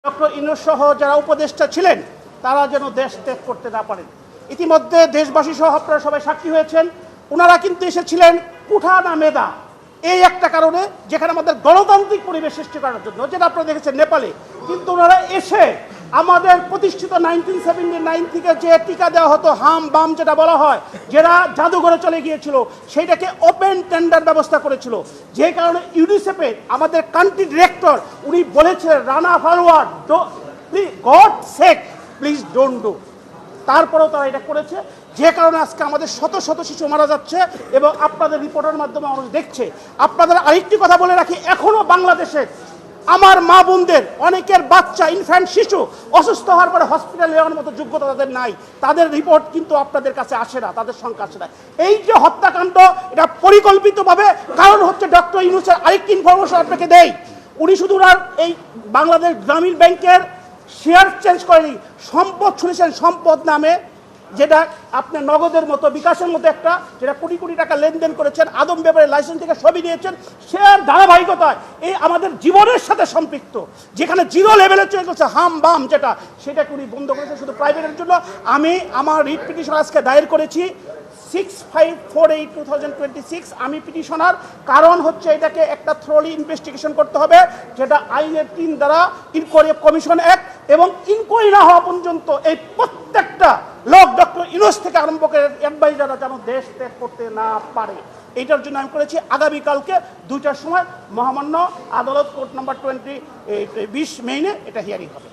Doctor Yunus সহ যারা উপদেষ্টা ছিলেন তারা যেন দেশ ত্যাগ করতে না পারেন। ইতিমধ্যে দেশবাসী সহ আপনারা সবাই সাক্ষী হয়েছেন, ওনারা কিন্তু এসেছিলেন কুঠা না মেধা এই একটা কারণে, যেখানে আমাদের গণতান্ত্রিক পরিবেশ সৃষ্টি করার জন্য, যেটা আপনারা দেখেছেন নেপালে। কিন্তু ওনারা এসে আমাদের প্রতিষ্ঠিত 1979 থেকে যে টিকা দেওয়া হতো হাম বাম যেটা বলা হয়, যারা জাদুঘরে চলে গিয়েছিল, সেইটাকে ওপেন টেন্ডার ব্যবস্থা করেছিল। যে কারণে ইউনিসেফের আমাদের কান্ট্রি ডিরেক্টর উনি বলেছিলেন Rana forward God sake please don't do. তারপরেও তারা এটা করেছে, যে কারণে আজকে আমাদের শত শত শিশু মারা যাচ্ছে এবং আপনাদের রিপোর্টের মাধ্যমে মানুষ দেখছে। আপনাদের আরেকটি কথা বলে রাখি, এখনো বাংলাদেশে আমার মা বোনদের অনেকের বাচ্চা ইনফ্যান্ট শিশু অসুস্থ হওয়ার পরে হসপিটালে যাওয়ার মতো যোগ্যতা তাদের নাই, তাদের রিপোর্ট কিন্তু আপনাদের কাছে আসে না, তাদের সংখ্যা আসে না। এই যে হত্যাকাণ্ড, এটা পরিকল্পিতভাবে, কারণ হচ্ছে ডক্টর ইউনূসের আরেকটি ইনফরমেশন আপনাকে দেই, উনি শুধু ওনার এই বাংলাদেশ গ্রামীণ ব্যাংকের শেয়ার চেঞ্জ করেনি, সম্পদ শুনেছেন সম্পদ নামে, যেটা আপনি নগদের মতো বিকাশের মতো একটা, যেটা কোটি কোটি টাকা লেনদেন করেছেন, আদম ব্যাপারে লাইসেন্স থেকে সবই নিয়েছেন, শেয়ার ধারাবাহিকতায় এই আমাদের জীবনের সাথে সম্পৃক্ত, যেখানে জিরো লেভেলে চলে গেছে হাম বাম যেটা, সেটাকে উনি বন্ধ করেছেন শুধু প্রাইভেটের জন্য। আমি আমার রিট পিটিশন আজকে দায়ের করেছি 6548/2026। আমি পিটিশনার, কারণ হচ্ছে এটাকে একটা থ্রোলি ইনভেস্টিগেশন করতে হবে, যেটা আইনের 3 দ্বারা ইনকোয়ারি কমিশন অ্যাক্ট, এবং ইনকোয়ারি না হওয়া পর্যন্ত এই প্রত্যেকটা লোক ডক্টর ইউনূস থেকে আরম্ভ করে অ্যাডভাইজাররা যেন দেশ ত্যাগ করতে না পারে, এইটার জন্য আমি করেছি। আগামীকালকে 2টার সময় মহামান্য আদালত কোর্ট নাম্বার 20 মেইনে এটা হিয়ারিং হবে।